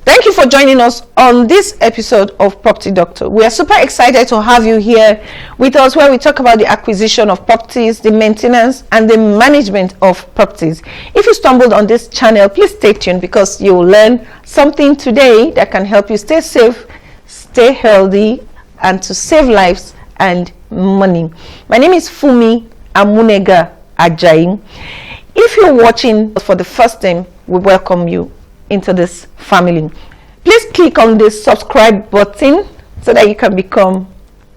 Thank you for joining us on this episode of Property Doctor. We are super excited to have you here with us, where we talk about the acquisition of properties, the maintenance and the management of properties. If you stumbled on this channel, please stay tuned, because you will learn something today that can help you stay safe, stay healthy, and to save lives and money. My name is Fumi Amunega Ajayi. If you're watching for the first time, we welcome you into this family. Please click on the subscribe button so that you can become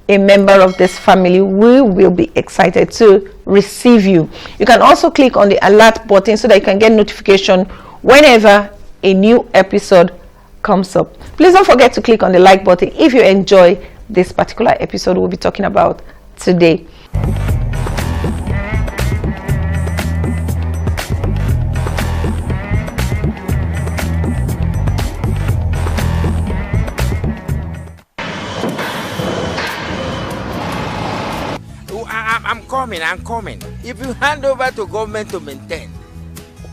a member of this family. We will be excited to receive you. You can also click on the alert button so that you can get notification whenever a new episode comes up. Please don't forget to click on the like button if you enjoy this particular episode we'll be talking about today. I'm coming. If you hand over to government to maintain,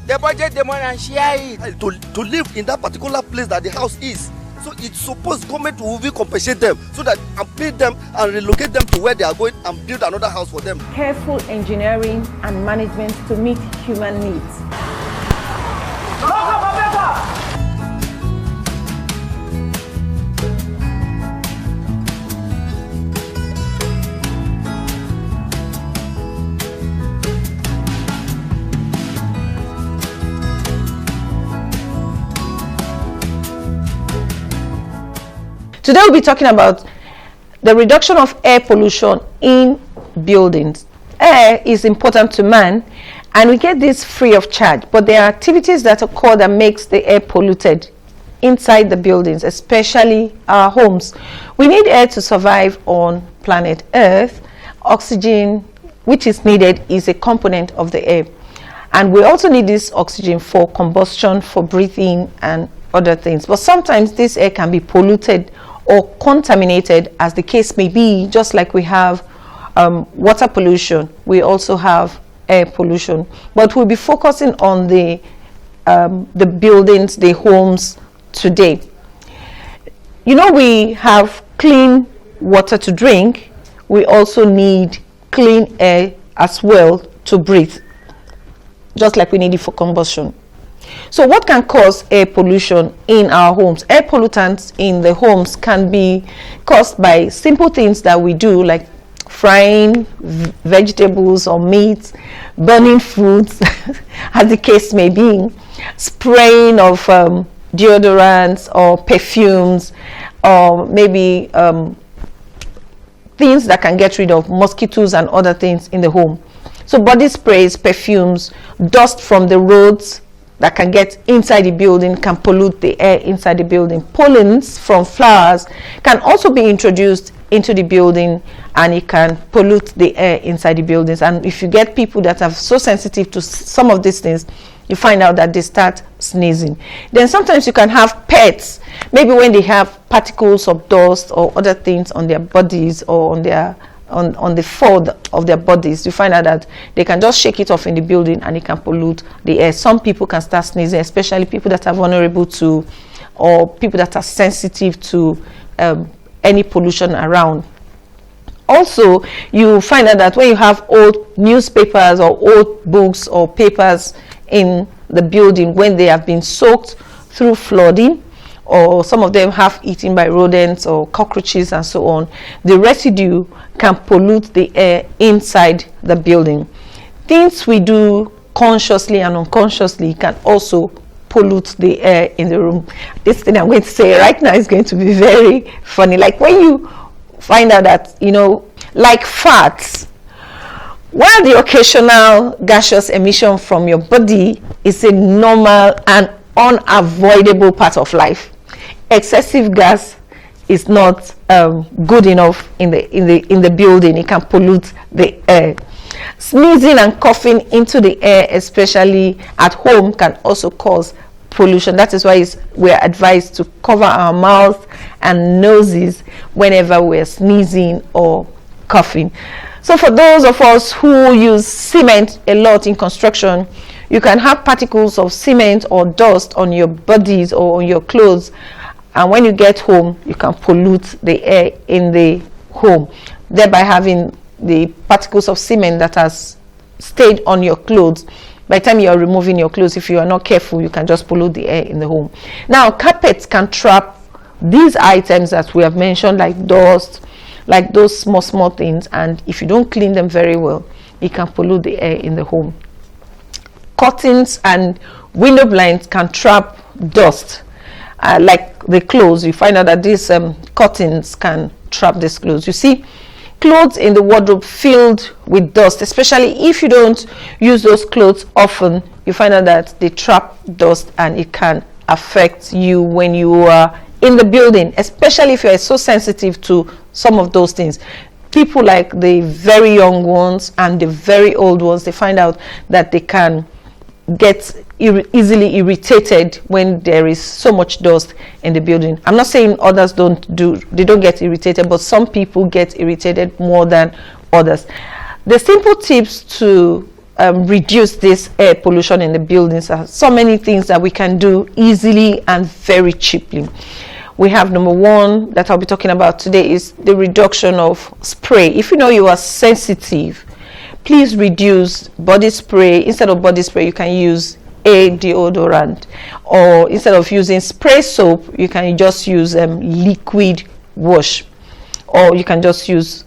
the budget, the money, and share it. To live in that particular place that the house is. So it's supposed government will compensate them so that and pay them and relocate them to where they are going and build another house for them. Careful engineering and management to meet human needs. Today we'll be talking about the reduction of air pollution in buildings. Air is important to man, and we get this free of charge, but there are activities that occur that makes the air polluted inside the buildings, especially our homes. We need air to survive on planet Earth. Oxygen, which is needed, is a component of the air, and we also need this oxygen for combustion, for breathing and other things. But sometimes this air can be polluted or contaminated, as the case may be. Just like we have water pollution, we also have air pollution. But we'll be focusing on the buildings, the homes today. You know, we have clean water to drink. We also need clean air as well to breathe, just like we need it for combustion. So what can cause air pollution in our homes? Air pollutants in the homes can be caused by simple things that we do, like frying vegetables or meat, burning foods, as the case may be, spraying of deodorants or perfumes, or maybe things that can get rid of mosquitoes and other things in the home. So body sprays, perfumes, dust from the roads that can get inside the building can pollute the air inside the building. Pollens from flowers can also be introduced into the building, and it can pollute the air inside the buildings. And if you get people that are so sensitive to some of these things, you find out that they start sneezing. Then sometimes you can have pets, maybe when they have particles of dust or other things on their bodies or on their on the fold of their bodies, you find out that they can just shake it off in the building and it can pollute the air. Some people can start sneezing, especially people that are vulnerable to, or people that are sensitive to any pollution around. Also, you find out that when you have old newspapers or old books or papers in the building, when they have been soaked through flooding, or some of them half eaten by rodents or cockroaches and so on, the residue can pollute the air inside the building. Things we do consciously and unconsciously can also pollute the air in the room. This thing I'm going to say right now is going to be very funny. Like when you find out that, you know, like farts, while the occasional gaseous emission from your body is a normal and unavoidable part of life, excessive gas is not good enough in the building. It can pollute the air. Sneezing and coughing into the air, especially at home, can also cause pollution. That is why we're advised to cover our mouths and noses whenever we're sneezing or coughing. So for those of us who use cement a lot in construction, You can have particles of cement or dust on your bodies or on your clothes, and when you get home, you can pollute the air in the home, thereby having the particles of cement that has stayed on your clothes. By the time you are removing your clothes, if you are not careful, you can just pollute the air in the home. Now, carpets can trap these items that we have mentioned, like dust, like those small things, and if you don't clean them very well, it can pollute the air in the home. Curtains and window blinds can trap dust, like the clothes. You find out that these curtains can trap these clothes. You see, clothes in the wardrobe filled with dust, especially if you don't use those clothes often, you find out that they trap dust and it can affect you when you are in the building, especially if you are so sensitive to some of those things. People like the very young ones and the very old ones, they find out that they can get easily irritated when there is so much dust in the building. I'm not saying others don't get irritated, but some people get irritated more than others. The simple tips to reduce this air pollution in the buildings are so many things that we can do easily and very cheaply. We have number one that I'll be talking about today is the reduction of spray. If you know you are sensitive, please reduce body spray. Instead of body spray, you can use a deodorant, or instead of using spray soap, you can just use liquid wash, or you can just use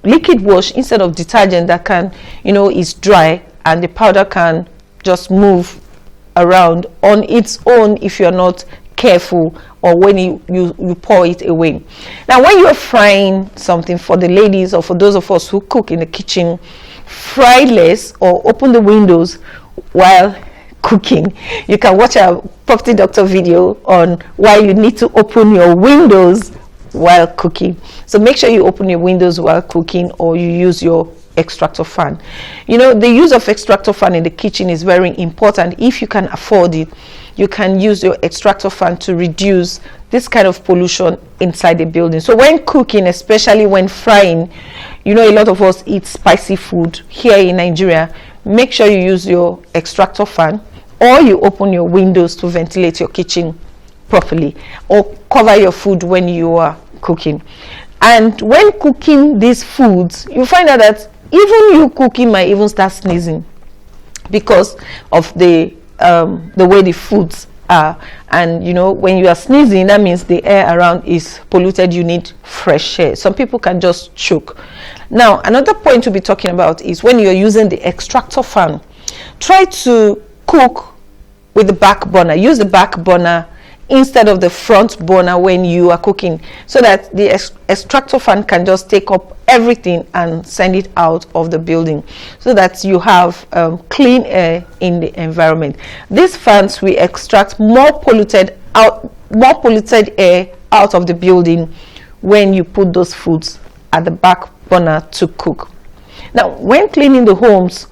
liquid wash instead of detergent that can, is dry and the powder can just move around on its own if you're not careful, or when you pour it away. Now, when you're frying something, for the ladies or for those of us who cook in the kitchen, fry less or open the windows while cooking. You can watch a property doctor video on why you need to open your windows while cooking. So make sure you open your windows while cooking, or you use your extractor fan. The use of extractor fan in the kitchen is very important. If you can afford it, you can use your extractor fan to reduce this kind of pollution inside the building. So when cooking, especially when frying, a lot of us eat spicy food here in Nigeria. Make sure you use your extractor fan, or you open your windows to ventilate your kitchen properly, or cover your food when you are cooking. And when cooking these foods, you find out that even you cooking might even start sneezing because of the way the foods are. And when you are sneezing, that means the air around is polluted. You need fresh air. Some people can just choke. Now, another point to be talking about is when you're using the extractor fan, try to cook with the back burner. Use the back burner instead of the front burner when you are cooking, so that the extractor fan can just take up everything and send it out of the building, so that you have clean air in the environment. These fans will extract more polluted air out of the building when you put those foods at the back burner to cook. Now, when cleaning the homes,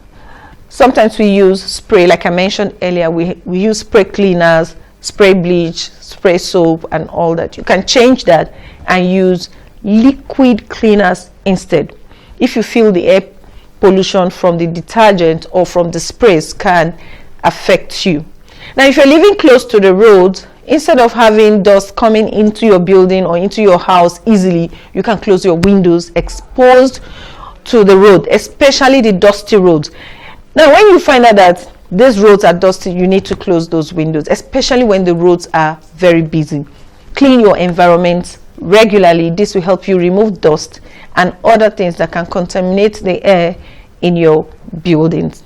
sometimes we use spray. Like I mentioned earlier, we use spray cleaners, spray bleach, spray soap, and all that. You can change that and use liquid cleaners instead. If you feel the air pollution from the detergent or from the sprays can affect you. Now, if you're living close to the road, instead of having dust coming into your building or into your house easily, you can close your windows exposed to the road, especially the dusty roads. Now, when you find out that these roads are dusty, you need to close those windows, especially when the roads are very busy. Clean your environment regularly. This will help you remove dust and other things that can contaminate the air in your buildings.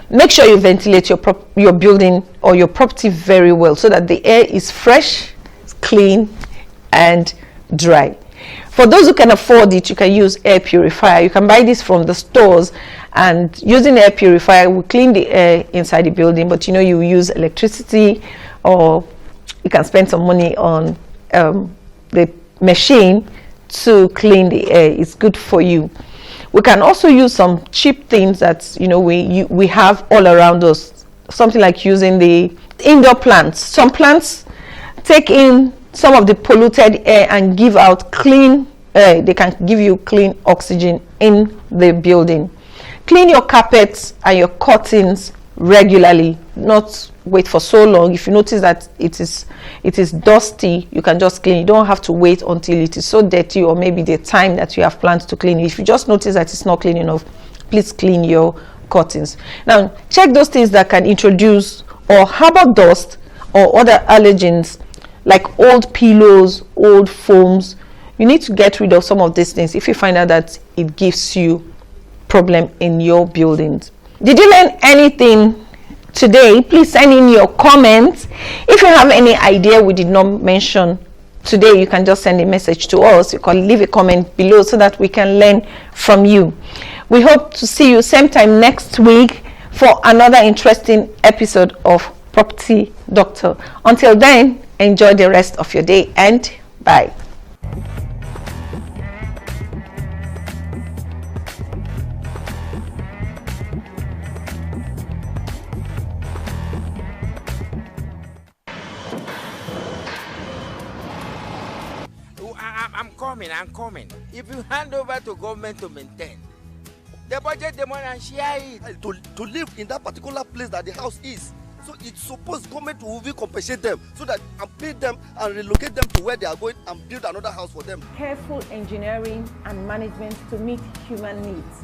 Make sure you ventilate your building or your property very well, so that the air is fresh, clean, and dry. For those who can afford it, you can use air purifier. You can buy this from the stores, and using air purifier will clean the air inside the building. But you use electricity, or you can spend some money on the machine to clean the air. It's good for you. We can also use some cheap things that we have all around us. Something like using the indoor plants. Some plants take in some of the polluted air and give out clean air. They can give you clean oxygen in the building. Clean your carpets and your curtains regularly, not wait for so long. If you notice that it is dusty, you can just clean. You don't have to wait until it is so dirty, or maybe the time that you have planned to clean it. If you just notice that it's not clean enough, please clean your curtains. Now check those things that can introduce or harbor dust or other allergens, like old pillows, old foams. You need to get rid of some of these things if you find out that it gives you problem in your buildings. Did you learn anything today? Please send in your comments. If you have any idea we did not mention today, you can just send a message to us. You can leave a comment below so that we can learn from you. We hope to see you same time next week for another interesting episode of Property Doctor. Until then, enjoy the rest of your day and bye. I'm coming. If you hand over to government to maintain, the budget the money and share it. To live in that particular place that the house is. So it's supposed government will compensate them so that and pay them and relocate them to where they are going and build another house for them. Careful engineering and management to meet human needs.